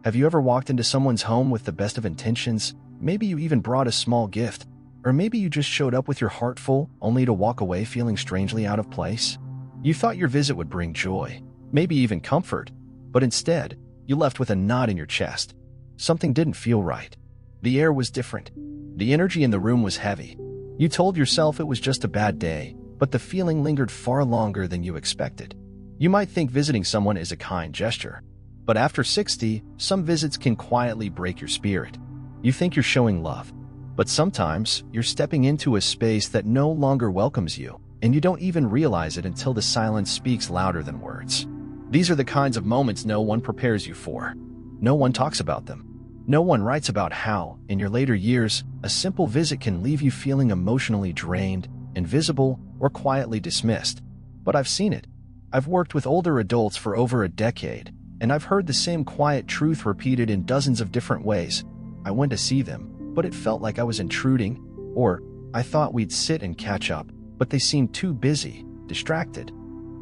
Have you ever walked into someone's home with the best of intentions? Maybe you even brought a small gift. Or maybe you just showed up with your heart full, only to walk away feeling strangely out of place. You thought your visit would bring joy, maybe even comfort, but instead, you left with a knot in your chest. Something didn't feel right. The air was different. The energy in the room was heavy. You told yourself it was just a bad day, but the feeling lingered far longer than you expected. You might think visiting someone is a kind gesture, but after 60, some visits can quietly break your spirit. You think you're showing love, but sometimes you're stepping into a space that no longer welcomes you, and you don't even realize it until the silence speaks louder than words. These are the kinds of moments no one prepares you for. No one talks about them. No one writes about how, in your later years, a simple visit can leave you feeling emotionally drained, invisible, or quietly dismissed. But I've seen it. I've worked with older adults for over a decade, and I've heard the same quiet truth repeated in dozens of different ways. I went to see them, but it felt like I was intruding, or I thought we'd sit and catch up, but they seemed too busy, distracted,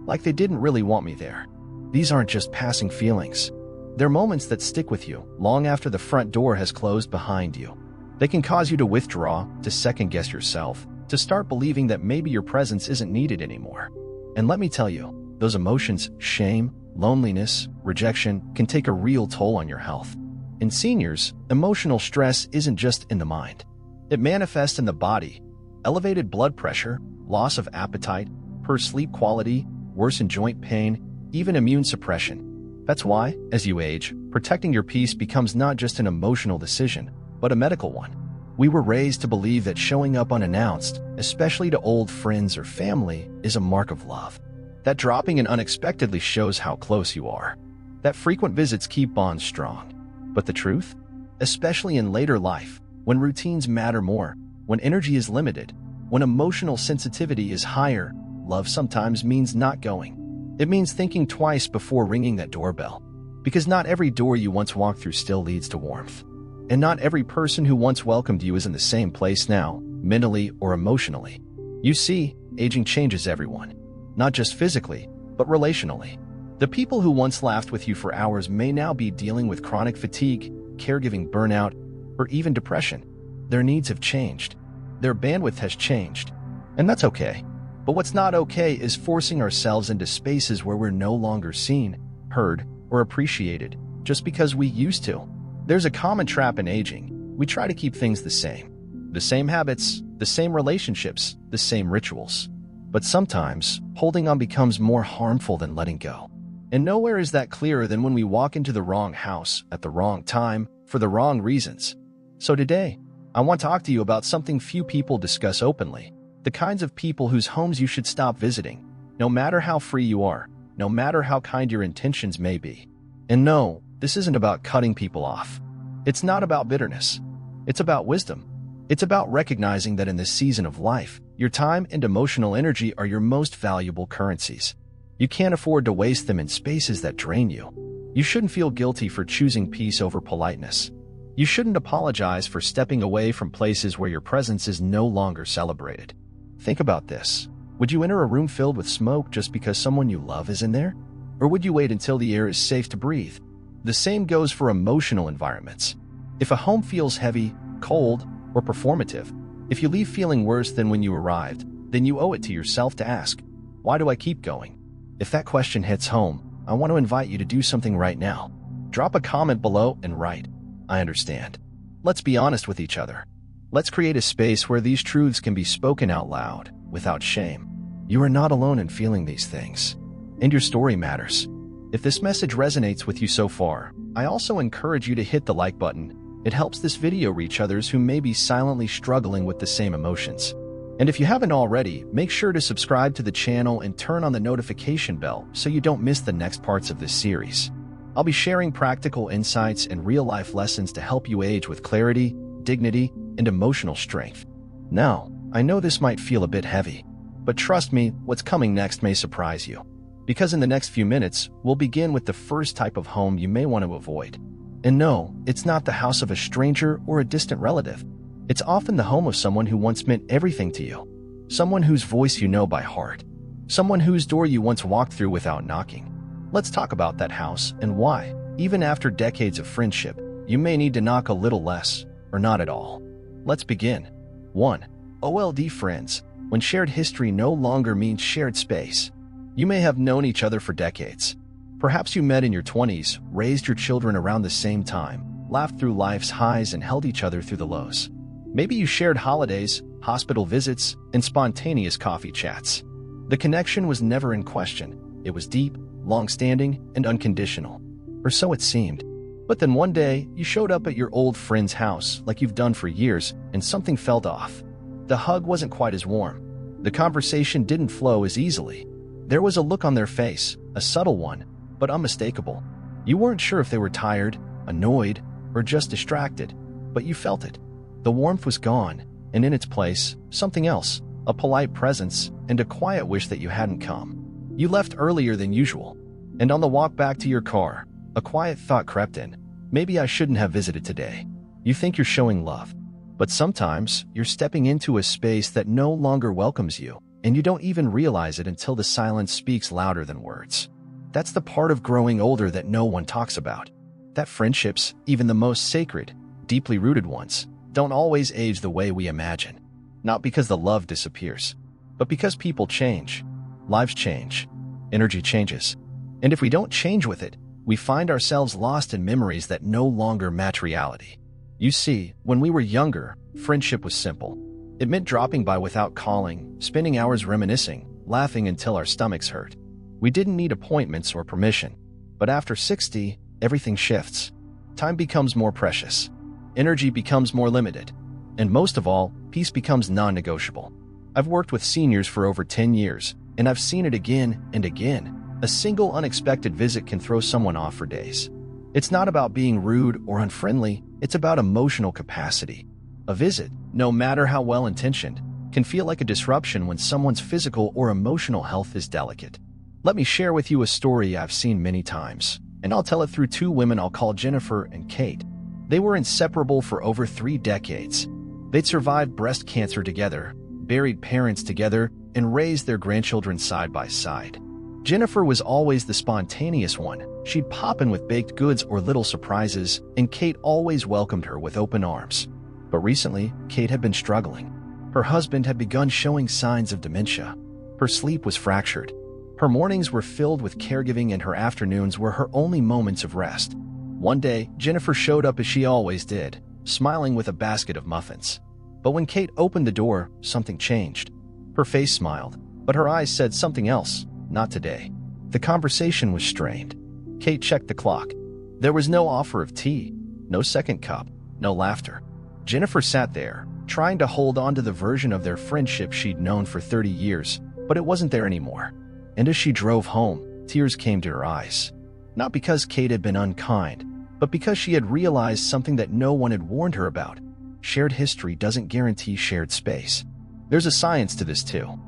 like they didn't really want me there. These aren't just passing feelings. They're moments that stick with you long after the front door has closed behind you. They can cause you to withdraw, to second-guess yourself, to start believing that maybe your presence isn't needed anymore. And let me tell you, those emotions, shame, loneliness, rejection, can take a real toll on your health. In seniors, emotional stress isn't just in the mind. It manifests in the body. Elevated blood pressure, loss of appetite, poor sleep quality, worsened joint pain, even immune suppression. That's why, as you age, protecting your peace becomes not just an emotional decision, but a medical one. We were raised to believe that showing up unannounced, especially to old friends or family, is a mark of love. That dropping in unexpectedly shows how close you are. That frequent visits keep bonds strong. But the truth? Especially in later life, when routines matter more, when energy is limited, when emotional sensitivity is higher, love sometimes means not going. It means thinking twice before ringing that doorbell. Because not every door you once walked through still leads to warmth. And not every person who once welcomed you is in the same place now, mentally or emotionally. You see, aging changes everyone. Not just physically, but relationally. The people who once laughed with you for hours may now be dealing with chronic fatigue, caregiving burnout, or even depression. Their needs have changed. Their bandwidth has changed. And that's okay. But what's not okay is forcing ourselves into spaces where we're no longer seen, heard, or appreciated, just because we used to. There's a common trap in aging. We try to keep things the same. The same habits, the same relationships, the same rituals. But sometimes, holding on becomes more harmful than letting go. And nowhere is that clearer than when we walk into the wrong house at the wrong time for the wrong reasons. So today, I want to talk to you about something few people discuss openly. The kinds of people whose homes you should stop visiting, no matter how free you are, no matter how kind your intentions may be. And no, this isn't about cutting people off. It's not about bitterness. It's about wisdom. It's about recognizing that in this season of life, your time and emotional energy are your most valuable currencies. You can't afford to waste them in spaces that drain you. You shouldn't feel guilty for choosing peace over politeness. You shouldn't apologize for stepping away from places where your presence is no longer celebrated. Think about this. Would you enter a room filled with smoke just because someone you love is in there? Or would you wait until the air is safe to breathe? The same goes for emotional environments. If a home feels heavy, cold, or performative, if you leave feeling worse than when you arrived, then you owe it to yourself to ask, why do I keep going? If that question hits home, I want to invite you to do something right now. Drop a comment below and write, I understand. Let's be honest with each other. Let's create a space where these truths can be spoken out loud, without shame. You are not alone in feeling these things. And your story matters. If this message resonates with you so far, I also encourage you to hit the like button. It helps this video reach others who may be silently struggling with the same emotions. And if you haven't already, make sure to subscribe to the channel and turn on the notification bell so you don't miss the next parts of this series. I'll be sharing practical insights and real-life lessons to help you age with clarity, dignity, and emotional strength. Now, I know this might feel a bit heavy, but trust me, what's coming next may surprise you. Because in the next few minutes, we'll begin with the first type of home you may want to avoid. And no, it's not the house of a stranger or a distant relative. It's often the home of someone who once meant everything to you. Someone whose voice you know by heart. Someone whose door you once walked through without knocking. Let's talk about that house and why. Even after decades of friendship, you may need to knock a little less, or not at all. Let's begin. 1. OLD friends. When shared history no longer means shared space. You may have known each other for decades. Perhaps you met in your 20s, raised your children around the same time, laughed through life's highs and held each other through the lows. Maybe you shared holidays, hospital visits, and spontaneous coffee chats. The connection was never in question. It was deep, long-standing, and unconditional. Or so it seemed. But then one day, you showed up at your old friend's house like you've done for years, and something felt off. The hug wasn't quite as warm. The conversation didn't flow as easily. There was a look on their face, a subtle one, but unmistakable. You weren't sure if they were tired, annoyed, or just distracted, but you felt it. The warmth was gone, and in its place, something else, a polite presence and a quiet wish that you hadn't come. You left earlier than usual, and on the walk back to your car, a quiet thought crept in. Maybe I shouldn't have visited today. You think you're showing love, but sometimes you're stepping into a space that no longer welcomes you, and you don't even realize it until the silence speaks louder than words. That's the part of growing older that no one talks about. That friendships, even the most sacred, deeply rooted ones, don't always age the way we imagine. Not because the love disappears, but because people change. Lives change. Energy changes. And if we don't change with it, we find ourselves lost in memories that no longer match reality. You see, when we were younger, friendship was simple. It meant dropping by without calling, spending hours reminiscing, laughing until our stomachs hurt. We didn't need appointments or permission. But after 60, everything shifts. Time becomes more precious. Energy becomes more limited. And most of all, peace becomes non-negotiable. I've worked with seniors for over 10 years, and I've seen it again and again. A single unexpected visit can throw someone off for days. It's not about being rude or unfriendly, it's about emotional capacity. A visit, no matter how well-intentioned, can feel like a disruption when someone's physical or emotional health is delicate. Let me share with you a story I've seen many times, and I'll tell it through two women I'll call Jennifer and Kate. They were inseparable for over 3 decades. They'd survived breast cancer together, buried parents together, and raised their grandchildren side by side. Jennifer was always the spontaneous one. She'd pop in with baked goods or little surprises, and Kate always welcomed her with open arms. But recently, Kate had been struggling. Her husband had begun showing signs of dementia. Her sleep was fractured. Her mornings were filled with caregiving and her afternoons were her only moments of rest. One day, Jennifer showed up as she always did, smiling with a basket of muffins. But when Kate opened the door, something changed. Her face smiled, but her eyes said something else. Not today. The conversation was strained. Kate checked the clock. There was no offer of tea, no second cup, no laughter. Jennifer sat there, trying to hold on to the version of their friendship she'd known for 30 years, but it wasn't there anymore. And as she drove home, tears came to her eyes. Not because Kate had been unkind, but because she had realized something that no one had warned her about. Shared history doesn't guarantee shared space. There's a science to this too.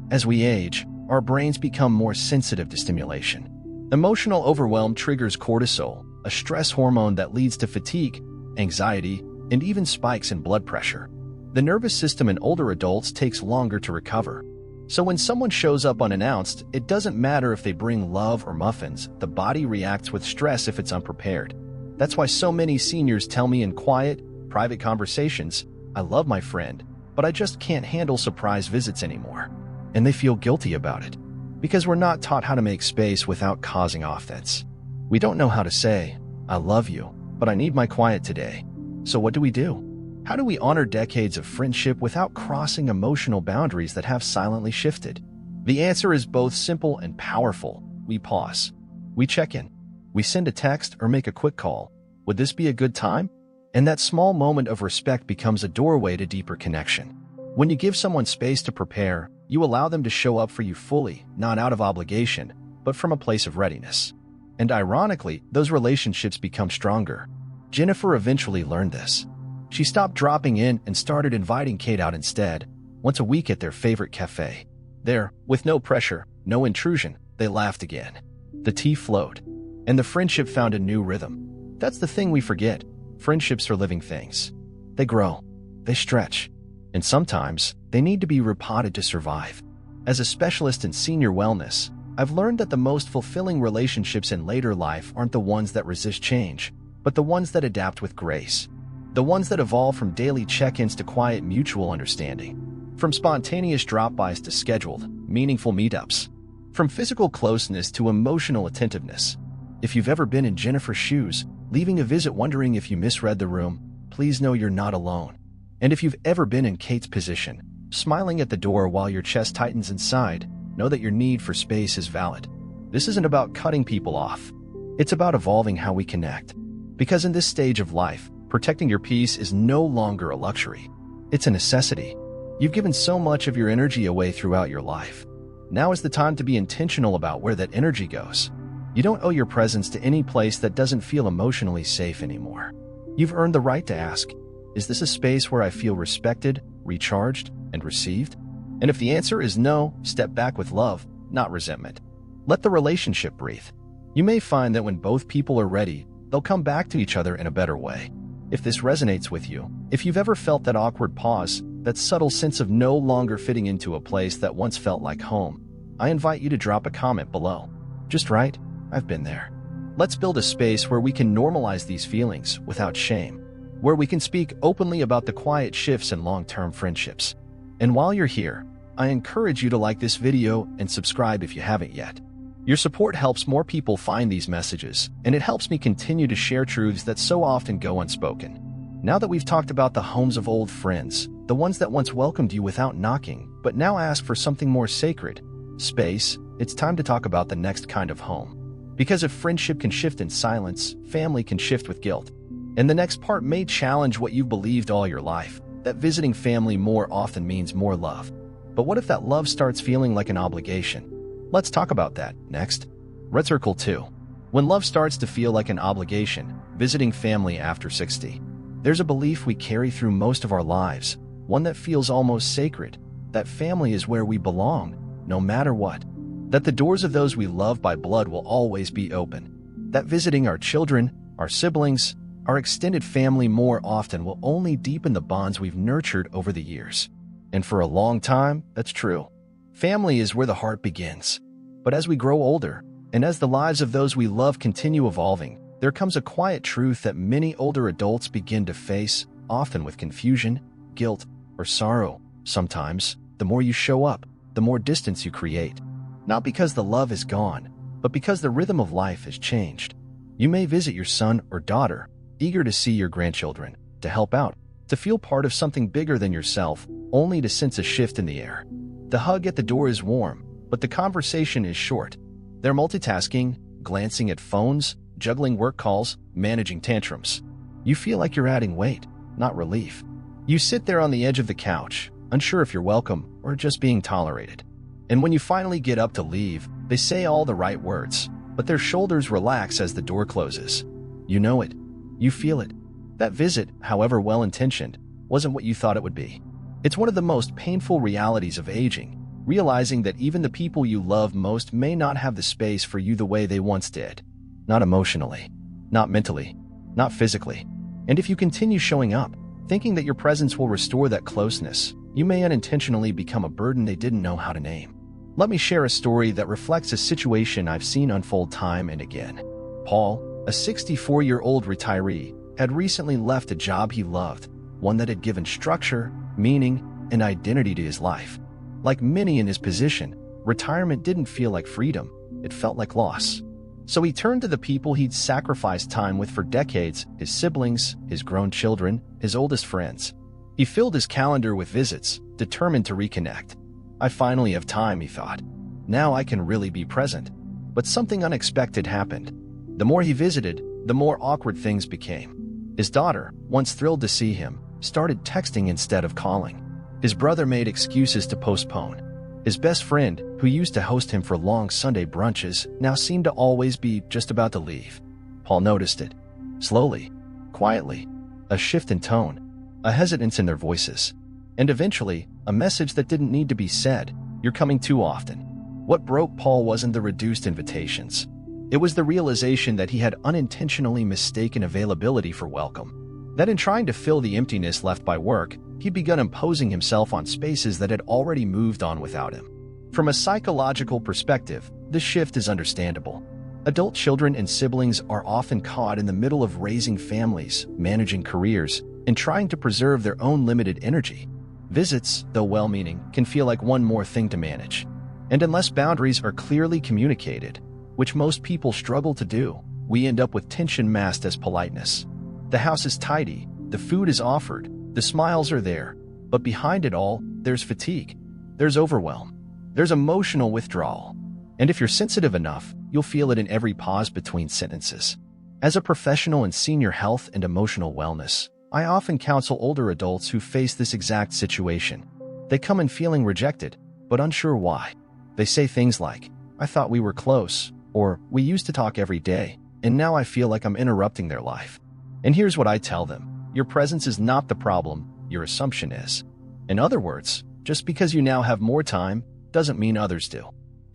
As we age, our brains become more sensitive to stimulation. Emotional overwhelm triggers cortisol, a stress hormone that leads to fatigue, anxiety, and even spikes in blood pressure. The nervous system in older adults takes longer to recover. So when someone shows up unannounced, it doesn't matter if they bring love or muffins, the body reacts with stress if it's unprepared. That's why so many seniors tell me in quiet, private conversations, I love my friend, but I just can't handle surprise visits anymore. And they feel guilty about it. Because we're not taught how to make space without causing offense. We don't know how to say, I love you, but I need my quiet today. So what do? How do we honor decades of friendship without crossing emotional boundaries that have silently shifted? The answer is both simple and powerful. We pause. We check in. We send a text or make a quick call. Would this be a good time? And that small moment of respect becomes a doorway to deeper connection. When you give someone space to prepare, you allow them to show up for you fully, not out of obligation, but from a place of readiness. And ironically, those relationships become stronger. Jennifer eventually learned this. She stopped dropping in and started inviting Kate out instead, once a week at their favorite cafe. There, with no pressure, no intrusion, they laughed again. The tea flowed, and the friendship found a new rhythm. That's the thing we forget. Friendships are living things. They grow, they stretch, and sometimes they need to be repotted to survive. As a specialist in senior wellness, I've learned that the most fulfilling relationships in later life aren't the ones that resist change, but the ones that adapt with grace. The ones that evolve from daily check-ins to quiet mutual understanding. From spontaneous drop-bys to scheduled, meaningful meetups. From physical closeness to emotional attentiveness. If you've ever been in Jennifer's shoes, leaving a visit wondering if you misread the room, please know you're not alone. And if you've ever been in Kate's position, smiling at the door while your chest tightens inside, know that your need for space is valid. This isn't about cutting people off. It's about evolving how we connect. Because in this stage of life, protecting your peace is no longer a luxury. It's a necessity. You've given so much of your energy away throughout your life. Now is the time to be intentional about where that energy goes. You don't owe your presence to any place that doesn't feel emotionally safe anymore. You've earned the right to ask, is this a space where I feel respected, recharged, and received? And if the answer is no, step back with love, not resentment. Let the relationship breathe. You may find that when both people are ready, they'll come back to each other in a better way. If this resonates with you, if you've ever felt that awkward pause, that subtle sense of no longer fitting into a place that once felt like home, I invite you to drop a comment below. Just write, I've been there. Let's build a space where we can normalize these feelings without shame, where we can speak openly about the quiet shifts in long-term friendships. And while you're here, I encourage you to like this video and subscribe if you haven't yet. Your support helps more people find these messages, and it helps me continue to share truths that so often go unspoken. Now that we've talked about the homes of old friends, the ones that once welcomed you without knocking, but now ask for something more sacred, space, it's time to talk about the next kind of home. Because if friendship can shift in silence, family can shift with guilt. And the next part may challenge what you've believed all your life, that visiting family more often means more love. But what if that love starts feeling like an obligation? Let's talk about that next. Red Circle 2. When love starts to feel like an obligation, visiting family after 60. There's a belief we carry through most of our lives, one that feels almost sacred, that family is where we belong, no matter what. That the doors of those we love by blood will always be open. That visiting our children, our siblings, our extended family more often will only deepen the bonds we've nurtured over the years. And for a long time, that's true. Family is where the heart begins. But as we grow older, and as the lives of those we love continue evolving, there comes a quiet truth that many older adults begin to face, often with confusion, guilt, or sorrow. Sometimes, the more you show up, the more distance you create. Not because the love is gone, but because the rhythm of life has changed. You may visit your son or daughter, eager to see your grandchildren, to help out, to feel part of something bigger than yourself, only to sense a shift in the air. The hug at the door is warm, but the conversation is short. They're multitasking, glancing at phones, juggling work calls, managing tantrums. You feel like you're adding weight, not relief. You sit there on the edge of the couch, unsure if you're welcome or just being tolerated. And when you finally get up to leave, they say all the right words, but their shoulders relax as the door closes. You know it. You feel it. That visit, however well-intentioned, wasn't what you thought it would be. It's one of the most painful realities of aging, realizing that even the people you love most may not have the space for you the way they once did. Not emotionally, not mentally, not physically. And if you continue showing up, thinking that your presence will restore that closeness, you may unintentionally become a burden they didn't know how to name. Let me share a story that reflects a situation I've seen unfold time and again. Paul, a 64-year-old retiree, had recently left a job he loved, one that had given structure, meaning, and identity to his life. Like many in his position, retirement didn't feel like freedom, it felt like loss. So he turned to the people he'd sacrificed time with for decades, his siblings, his grown children, his oldest friends. He filled his calendar with visits, determined to reconnect. I finally have time, he thought. Now I can really be present. But something unexpected happened. The more he visited, the more awkward things became. His daughter, once thrilled to see him, started texting instead of calling. His brother made excuses to postpone. His best friend, who used to host him for long Sunday brunches, now seemed to always be just about to leave. Paul noticed it. Slowly, quietly, a shift in tone, a hesitance in their voices, and eventually, a message that didn't need to be said, "You're coming too often." What broke Paul wasn't the reduced invitations. It was the realization that he had unintentionally mistaken availability for welcome. That in trying to fill the emptiness left by work, he'd begun imposing himself on spaces that had already moved on without him. From a psychological perspective, This shift is understandable. Adult children and siblings are often caught in the middle of raising families, managing careers, and trying to preserve their own limited energy. Visits, though well-meaning, can feel like one more thing to manage. And unless boundaries are clearly communicated, which most people struggle to do, we end up with tension masked as politeness. The house is tidy, the food is offered, the smiles are there, but behind it all, there's fatigue, there's overwhelm, there's emotional withdrawal. And if you're sensitive enough, you'll feel it in every pause between sentences. As a professional in senior health and emotional wellness, I often counsel older adults who face this exact situation. They come in feeling rejected, but unsure why. They say things like, "I thought we were close," or "We used to talk every day, and now I feel like I'm interrupting their life." And here's what I tell them. Your presence is not the problem, your assumption is. In other words, just because you now have more time doesn't mean others do.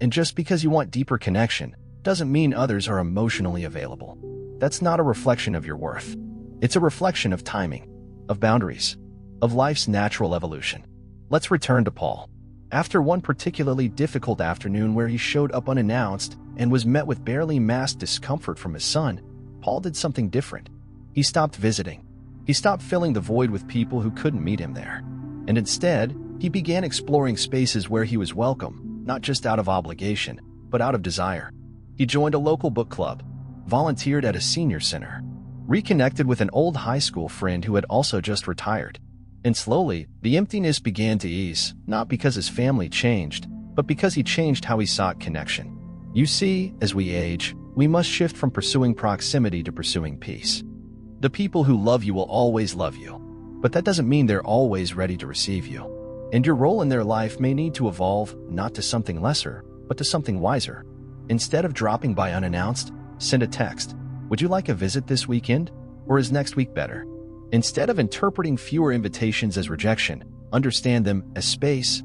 And just because you want deeper connection doesn't mean others are emotionally available. That's not a reflection of your worth. It's a reflection of timing, of boundaries, of life's natural evolution. Let's return to Paul. After one particularly difficult afternoon where he showed up unannounced and was met with barely masked discomfort from his son, Paul did something different. He stopped visiting. He stopped filling the void with people who couldn't meet him there. And instead, he began exploring spaces where he was welcome, not just out of obligation, but out of desire. He joined a local book club, volunteered at a senior center, reconnected with an old high school friend who had also just retired. And slowly, the emptiness began to ease, not because his family changed, but because he changed how he sought connection. You see, as we age, we must shift from pursuing proximity to pursuing peace. The people who love you will always love you, but that doesn't mean they're always ready to receive you. And your role in their life may need to evolve, not to something lesser, but to something wiser. Instead of dropping by unannounced, send a text. "Would you like a visit this weekend? Or is next week better?" Instead of interpreting fewer invitations as rejection, understand them as space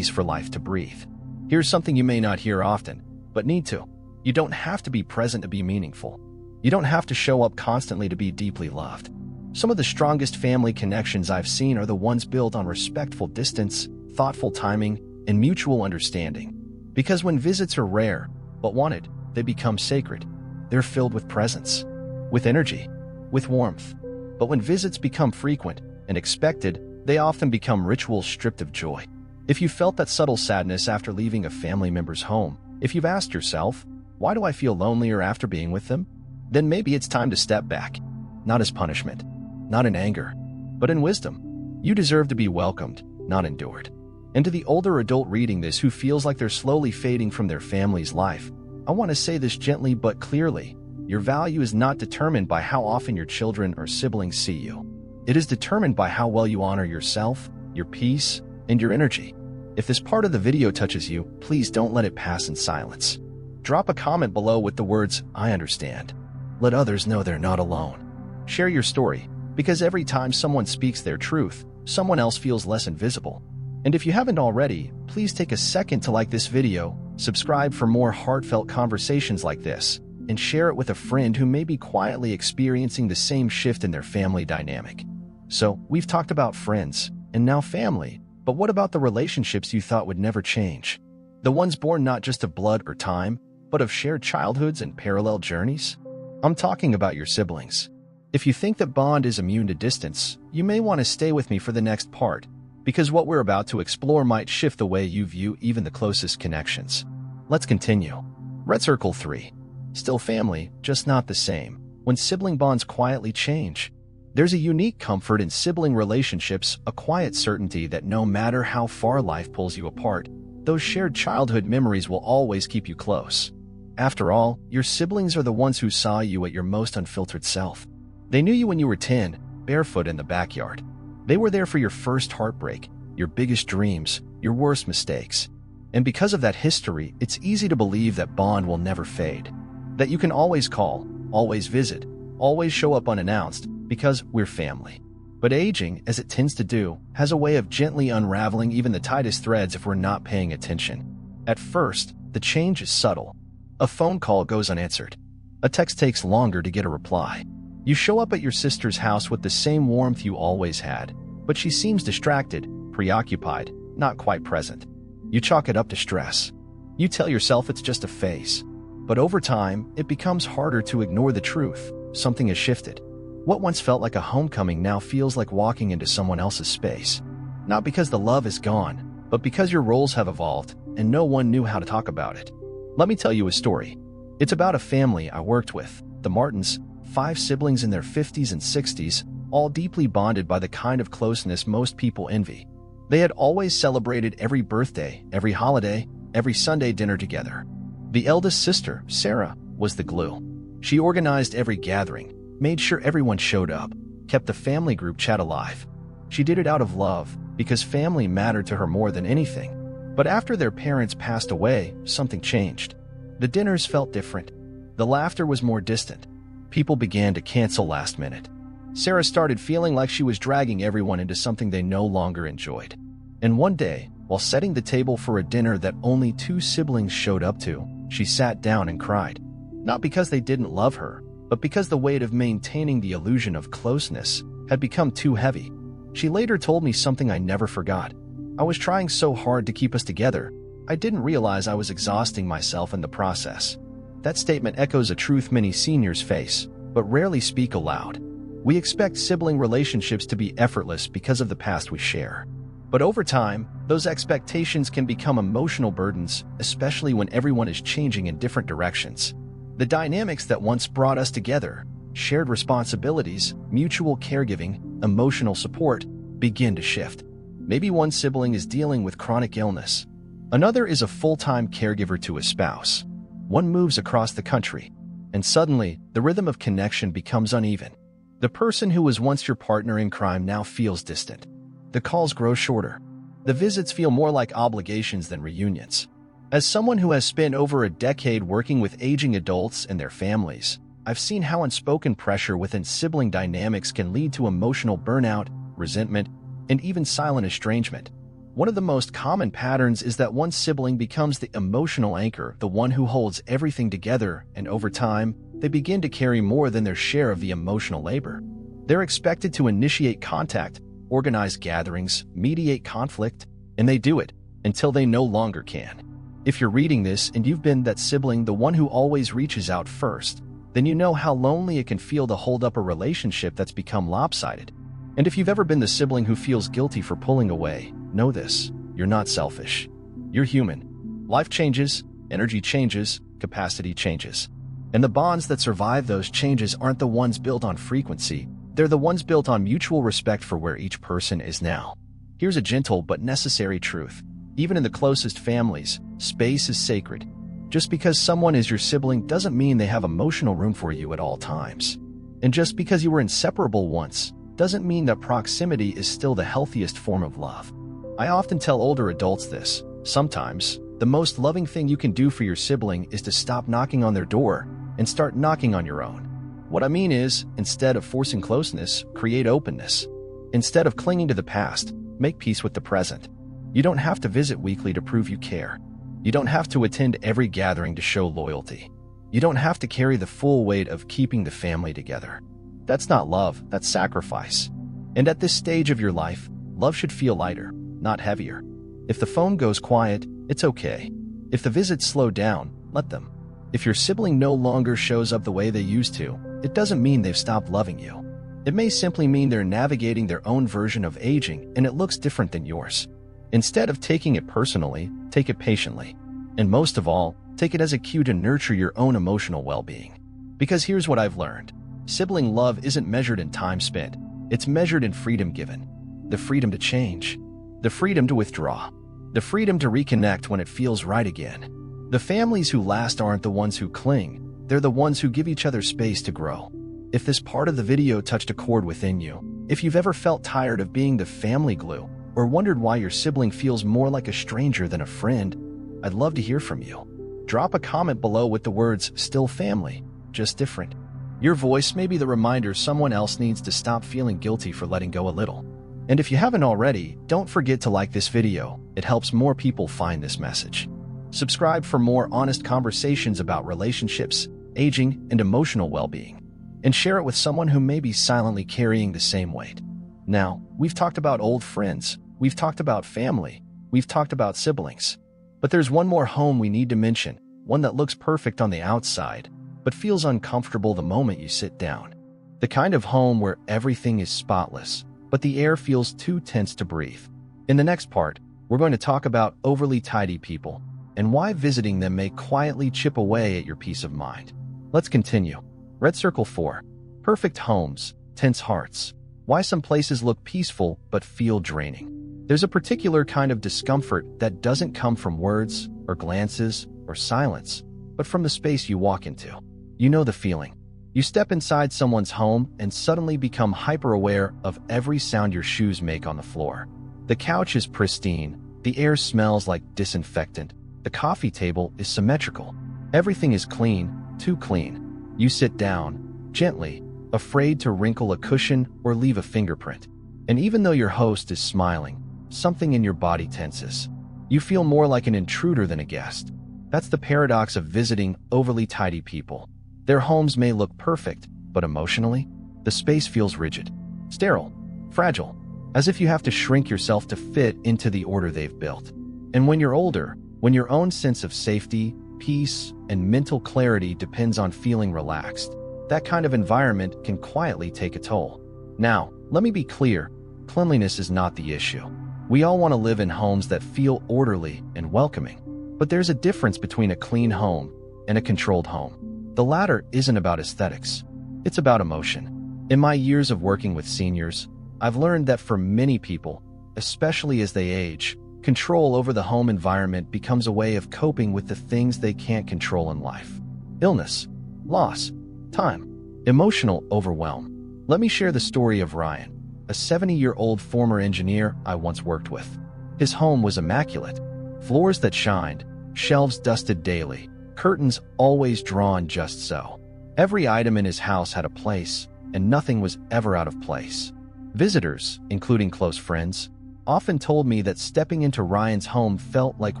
for life to breathe. Here's something you may not hear often, but need to. You don't have to be present to be meaningful. You don't have to show up constantly to be deeply loved. Some of the strongest family connections I've seen are the ones built on respectful distance, thoughtful timing, and mutual understanding. Because when visits are rare, but wanted, they become sacred. They're filled with presence, with energy, with warmth. But when visits become frequent and expected, they often become rituals stripped of joy. If you felt that subtle sadness after leaving a family member's home, if you've asked yourself, "Why do I feel lonelier after being with them?" then maybe it's time to step back. Not as punishment, not in anger, but in wisdom. You deserve to be welcomed, not endured. And to the older adult reading this who feels like they're slowly fading from their family's life, I want to say this gently but clearly. Your value is not determined by how often your children or siblings see you. It is determined by how well you honor yourself, your peace, and your energy. If this part of the video touches you, please don't let it pass in silence. Drop a comment below with the words, "I understand." Let others know they're not alone. Share your story, because every time someone speaks their truth, someone else feels less invisible. And if you haven't already, please take a second to like this video, subscribe for more heartfelt conversations like this, and share it with a friend who may be quietly experiencing the same shift in their family dynamic. So, we've talked about friends, and now family, but what about the relationships you thought would never change? The ones born not just of blood or time, but of shared childhoods and parallel journeys? I'm talking about your siblings. If you think that bond is immune to distance, you may want to stay with me for the next part, because what we're about to explore might shift the way you view even the closest connections. Let's continue. Red Circle 3. Still family, just not the same. When sibling bonds quietly change, there's a unique comfort in sibling relationships, a quiet certainty that no matter how far life pulls you apart, those shared childhood memories will always keep you close. After all, your siblings are the ones who saw you at your most unfiltered self. They knew you when you were 10, barefoot in the backyard. They were there for your first heartbreak, your biggest dreams, your worst mistakes. And because of that history, it's easy to believe that bond will never fade. That you can always call, always visit, always show up unannounced, because we're family. But aging, as it tends to do, has a way of gently unraveling even the tightest threads if we're not paying attention. At first, the change is subtle. A phone call goes unanswered. A text takes longer to get a reply. You show up at your sister's house with the same warmth you always had, but she seems distracted, preoccupied, not quite present. You chalk it up to stress. You tell yourself it's just a phase. But over time, it becomes harder to ignore the truth. Something has shifted. What once felt like a homecoming now feels like walking into someone else's space. Not because the love is gone, but because your roles have evolved and no one knew how to talk about it. Let me tell you a story. It's about a family I worked with, the Martins, 5 siblings in their 50s and 60s, all deeply bonded by the kind of closeness most people envy. They had always celebrated every birthday, every holiday, every Sunday dinner together. The eldest sister, Sarah, was the glue. She organized every gathering, made sure everyone showed up, kept the family group chat alive. She did it out of love, because family mattered to her more than anything. But after their parents passed away, something changed. The dinners felt different. The laughter was more distant. People began to cancel last minute. Sarah started feeling like she was dragging everyone into something they no longer enjoyed. And one day, while setting the table for a dinner that only 2 siblings showed up to, she sat down and cried. Not because they didn't love her, but because the weight of maintaining the illusion of closeness had become too heavy. She later told me something I never forgot. I was trying so hard to keep us together, I didn't realize I was exhausting myself in the process. That statement echoes a truth many seniors face, but rarely speak aloud. We expect sibling relationships to be effortless because of the past we share. But over time, those expectations can become emotional burdens, especially when everyone is changing in different directions. The dynamics that once brought us together, shared responsibilities, mutual caregiving, emotional support, begin to shift. Maybe one sibling is dealing with chronic illness. Another is a full-time caregiver to a spouse. One moves across the country, and suddenly, the rhythm of connection becomes uneven. The person who was once your partner in crime now feels distant. The calls grow shorter. The visits feel more like obligations than reunions. As someone who has spent over a decade working with aging adults and their families, I've seen how unspoken pressure within sibling dynamics can lead to emotional burnout, resentment, and even silent estrangement. One of the most common patterns is that one sibling becomes the emotional anchor, the one who holds everything together, and over time, they begin to carry more than their share of the emotional labor. They're expected to initiate contact, organize gatherings, mediate conflict, and they do it until they no longer can. If you're reading this and you've been that sibling, the one who always reaches out first, then you know how lonely it can feel to hold up a relationship that's become lopsided. And if you've ever been the sibling who feels guilty for pulling away, know this: you're not selfish. You're human. Life changes, energy changes, capacity changes. And the bonds that survive those changes aren't the ones built on frequency, they're the ones built on mutual respect for where each person is now. Here's a gentle but necessary truth. Even in the closest families, space is sacred. Just because someone is your sibling doesn't mean they have emotional room for you at all times. And just because you were inseparable once, doesn't mean that proximity is still the healthiest form of love. I often tell older adults this. Sometimes, the most loving thing you can do for your sibling is to stop knocking on their door and start knocking on your own. What I mean is, instead of forcing closeness, create openness. Instead of clinging to the past, make peace with the present. You don't have to visit weekly to prove you care. You don't have to attend every gathering to show loyalty. You don't have to carry the full weight of keeping the family together. That's not love, that's sacrifice. And at this stage of your life, love should feel lighter, not heavier. If the phone goes quiet, it's okay. If the visits slow down, let them. If your sibling no longer shows up the way they used to, it doesn't mean they've stopped loving you. It may simply mean they're navigating their own version of aging and it looks different than yours. Instead of taking it personally, take it patiently. And most of all, take it as a cue to nurture your own emotional well-being. Because here's what I've learned. Sibling love isn't measured in time spent. It's measured in freedom given. The freedom to change. The freedom to withdraw. The freedom to reconnect when it feels right again. The families who last aren't the ones who cling. They're the ones who give each other space to grow. If this part of the video touched a chord within you, if you've ever felt tired of being the family glue, or wondered why your sibling feels more like a stranger than a friend, I'd love to hear from you. Drop a comment below with the words, "Still family, just different." Your voice may be the reminder someone else needs to stop feeling guilty for letting go a little. And if you haven't already, don't forget to like this video. It helps more people find this message. Subscribe for more honest conversations about relationships, aging, and emotional well-being. And share it with someone who may be silently carrying the same weight. Now, we've talked about old friends, we've talked about family, we've talked about siblings. But there's one more home we need to mention, one that looks perfect on the outside, but feels uncomfortable the moment you sit down. The kind of home where everything is spotless, but the air feels too tense to breathe. In the next part, we're going to talk about overly tidy people and why visiting them may quietly chip away at your peace of mind. Let's continue. Red Circle 4. Perfect homes, tense hearts. Why some places look peaceful but feel draining. There's a particular kind of discomfort that doesn't come from words or glances or silence, but from the space you walk into. You know the feeling. You step inside someone's home and suddenly become hyper-aware of every sound your shoes make on the floor. The couch is pristine, the air smells like disinfectant, the coffee table is symmetrical. Everything is clean, too clean. You sit down, gently, afraid to wrinkle a cushion or leave a fingerprint. And even though your host is smiling, something in your body tenses. You feel more like an intruder than a guest. That's the paradox of visiting overly tidy people. Their homes may look perfect, but emotionally, the space feels rigid, sterile, fragile, as if you have to shrink yourself to fit into the order they've built. And when you're older, when your own sense of safety, peace, and mental clarity depends on feeling relaxed, that kind of environment can quietly take a toll. Now, let me be clear, cleanliness is not the issue. We all want to live in homes that feel orderly and welcoming. But there's a difference between a clean home and a controlled home. The latter isn't about aesthetics. It's about emotion. In my years of working with seniors, I've learned that for many people, especially as they age, control over the home environment becomes a way of coping with the things they can't control in life. Illness, loss, time, emotional overwhelm. Let me share the story of Ryan, a 70-year-old former engineer I once worked with. His home was immaculate. Floors that shined, shelves dusted daily, curtains always drawn just so. Every item in his house had a place, and nothing was ever out of place. Visitors, including close friends, often told me that stepping into Ryan's home felt like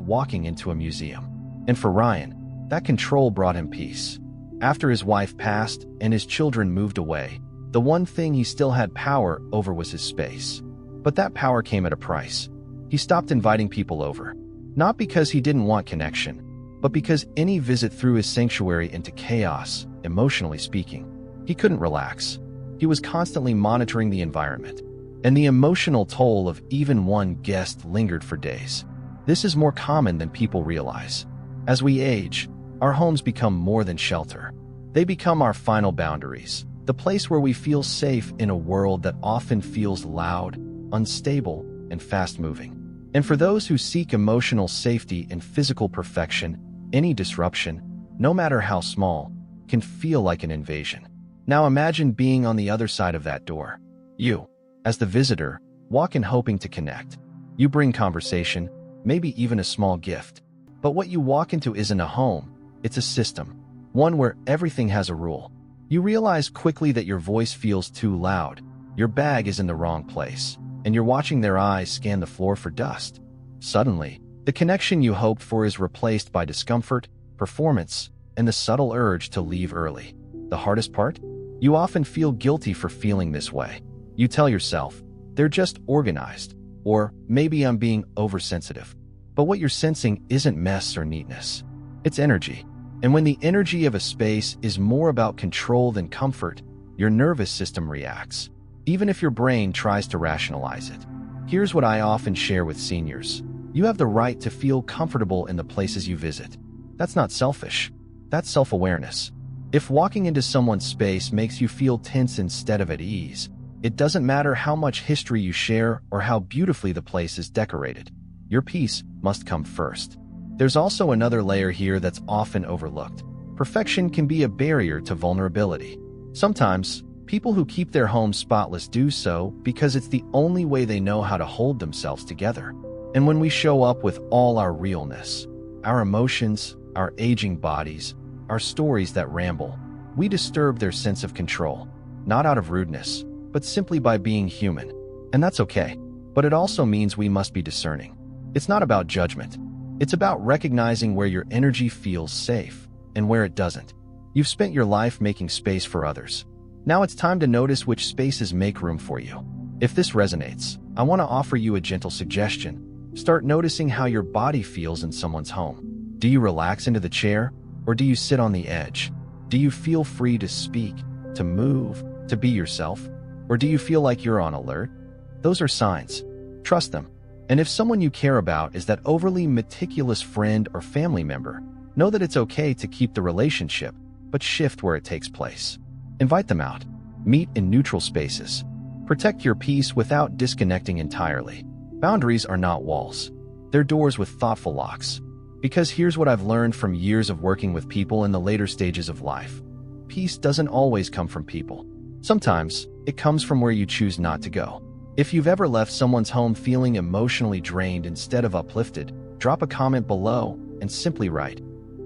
walking into a museum. And for Ryan, that control brought him peace. After his wife passed and his children moved away, the one thing he still had power over was his space. But that power came at a price. He stopped inviting people over. Not because he didn't want connection, but because any visit threw his sanctuary into chaos, emotionally speaking. He couldn't relax. He was constantly monitoring the environment, and the emotional toll of even one guest lingered for days. This is more common than people realize. As we age, our homes become more than shelter. They become our final boundaries, the place where we feel safe in a world that often feels loud, unstable, and fast-moving. And for those who seek emotional safety and physical perfection, any disruption, no matter how small, can feel like an invasion. Now imagine being on the other side of that door. You, as the visitor, walk in hoping to connect. You bring conversation, maybe even a small gift. But what you walk into isn't a home, it's a system, one where everything has a rule. You realize quickly that your voice feels too loud, your bag is in the wrong place, and you're watching their eyes scan the floor for dust. Suddenly, the connection you hoped for is replaced by discomfort, performance, and the subtle urge to leave early. The hardest part? You often feel guilty for feeling this way. You tell yourself, they're just organized, or maybe I'm being oversensitive. But what you're sensing isn't mess or neatness. It's energy. And when the energy of a space is more about control than comfort, your nervous system reacts, even if your brain tries to rationalize it. Here's what I often share with seniors. You have the right to feel comfortable in the places you visit. That's not selfish. That's self-awareness. If walking into someone's space makes you feel tense instead of at ease, it doesn't matter how much history you share or how beautifully the place is decorated. Your peace must come first. There's also another layer here that's often overlooked. Perfection can be a barrier to vulnerability. Sometimes, people who keep their homes spotless do so because it's the only way they know how to hold themselves together. And when we show up with all our realness, our emotions, our aging bodies, our stories that ramble, we disturb their sense of control, not out of rudeness, but simply by being human. And that's okay. But it also means we must be discerning. It's not about judgment. It's about recognizing where your energy feels safe and where it doesn't. You've spent your life making space for others. Now it's time to notice which spaces make room for you. If this resonates, I want to offer you a gentle suggestion. Start noticing how your body feels in someone's home. Do you relax into the chair, or do you sit on the edge? Do you feel free to speak, to move, to be yourself? Or do you feel like you're on alert? Those are signs. Trust them. And if someone you care about is that overly meticulous friend or family member, know that it's okay to keep the relationship, but shift where it takes place. Invite them out. Meet in neutral spaces. Protect your peace without disconnecting entirely. Boundaries are not walls. They're doors with thoughtful locks. Because here's what I've learned from years of working with people in the later stages of life. Peace doesn't always come from people. Sometimes, it comes from where you choose not to go. If you've ever left someone's home feeling emotionally drained instead of uplifted, drop a comment below and simply write,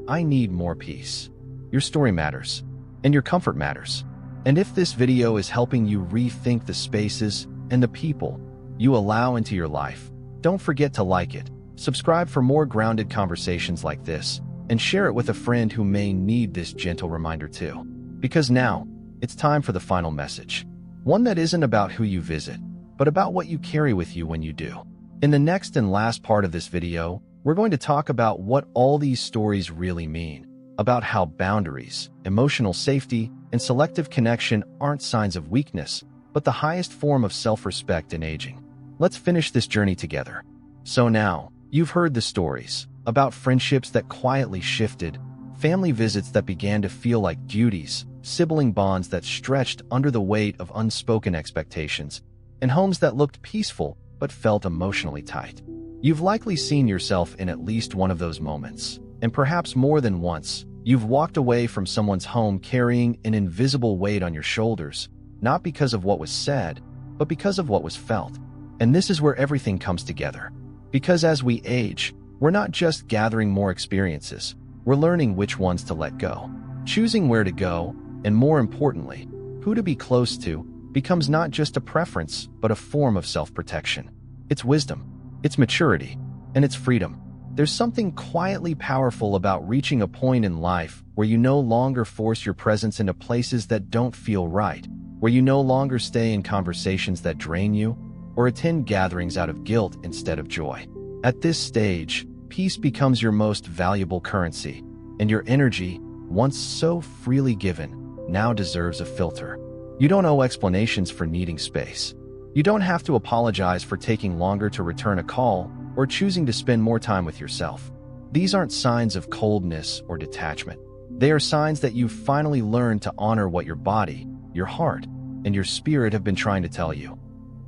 "I need more peace." Your story matters, and your comfort matters. And if this video is helping you rethink the spaces and the people you allow into your life, don't forget to like it, subscribe for more grounded conversations like this, and share it with a friend who may need this gentle reminder too. Because now, it's time for the final message. One that isn't about who you visit, but about what you carry with you when you do. In the next and last part of this video, we're going to talk about what all these stories really mean, about how boundaries, emotional safety, and selective connection aren't signs of weakness, but the highest form of self-respect in aging. Let's finish this journey together. So now, you've heard the stories about friendships that quietly shifted, family visits that began to feel like duties, sibling bonds that stretched under the weight of unspoken expectations, and homes that looked peaceful but felt emotionally tight. You've likely seen yourself in at least one of those moments, and perhaps more than once, you've walked away from someone's home carrying an invisible weight on your shoulders, not because of what was said, but because of what was felt. And this is where everything comes together. Because as we age, we're not just gathering more experiences, we're learning which ones to let go, choosing where to go, and more importantly, who to be close to, becomes not just a preference, but a form of self-protection. It's wisdom, it's maturity, and it's freedom. There's something quietly powerful about reaching a point in life where you no longer force your presence into places that don't feel right, where you no longer stay in conversations that drain you, or attend gatherings out of guilt instead of joy. At this stage, peace becomes your most valuable currency, and your energy, once so freely given, now deserves a filter. You don't owe explanations for needing space. You don't have to apologize for taking longer to return a call or choosing to spend more time with yourself. These aren't signs of coldness or detachment. They are signs that you've finally learned to honor what your body, your heart, and your spirit have been trying to tell you.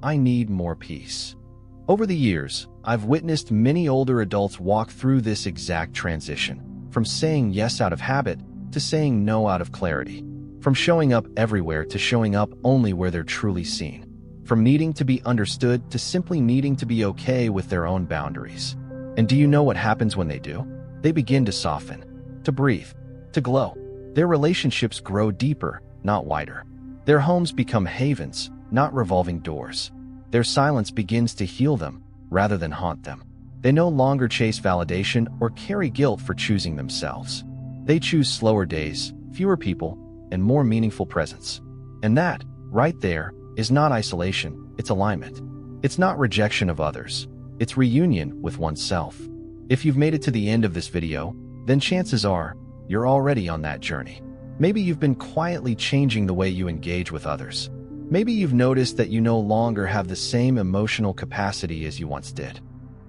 I need more peace. Over the years, I've witnessed many older adults walk through this exact transition, from saying yes out of habit to saying no out of clarity, from showing up everywhere to showing up only where they're truly seen, from needing to be understood to simply needing to be okay with their own boundaries. And do you know what happens when they do? They begin to soften, to breathe, to glow. Their relationships grow deeper, not wider. Their homes become havens, not revolving doors. Their silence begins to heal them, rather than haunt them. They no longer chase validation or carry guilt for choosing themselves. They choose slower days, fewer people, and more meaningful presence. And that, right there, is not isolation, it's alignment. It's not rejection of others, it's reunion with oneself. If you've made it to the end of this video, then chances are, you're already on that journey. Maybe you've been quietly changing the way you engage with others. Maybe you've noticed that you no longer have the same emotional capacity as you once did.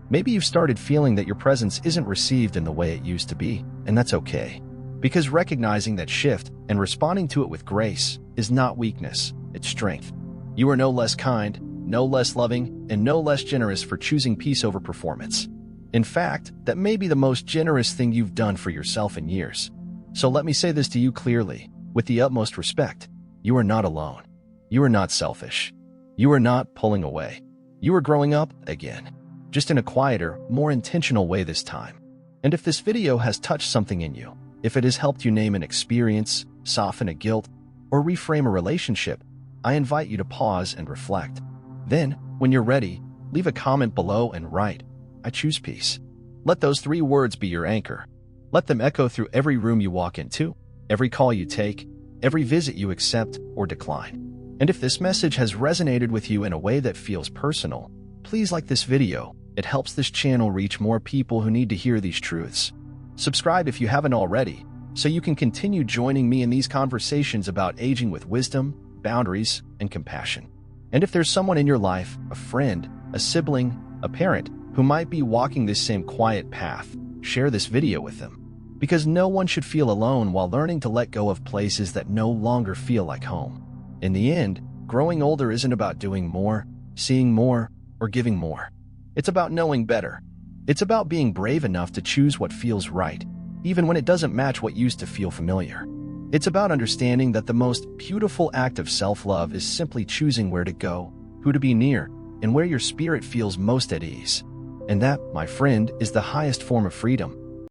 Maybe you've started feeling that your presence isn't received in the way it used to be, and that's okay. Because recognizing that shift and responding to it with grace is not weakness, it's strength. You are no less kind, no less loving, and no less generous for choosing peace over performance. In fact, that may be the most generous thing you've done for yourself in years. So let me say this to you clearly, with the utmost respect. You are not alone. You are not selfish. You are not pulling away. You are growing up again, just in a quieter, more intentional way this time. And if this video has touched something in you, if it has helped you name an experience, soften a guilt, or reframe a relationship, I invite you to pause and reflect. Then, when you're ready, leave a comment below and write, "I choose peace." Let those 3 words be your anchor. Let them echo through every room you walk into, every call you take, every visit you accept or decline. And if this message has resonated with you in a way that feels personal, please like this video It helps this channel reach more people who need to hear these truths. Subscribe if you haven't already, so you can continue joining me in these conversations about aging with wisdom, boundaries, and compassion. And if there's someone in your life, a friend, a sibling, a parent, who might be walking this same quiet path, share this video with them. Because no one should feel alone while learning to let go of places that no longer feel like home. In the end, growing older isn't about doing more, seeing more, or giving more. It's about knowing better. It's about being brave enough to choose what feels right, even when it doesn't match what used to feel familiar. It's about understanding that the most beautiful act of self-love is simply choosing where to go, who to be near, and where your spirit feels most at ease. And that, my friend, is the highest form of freedom.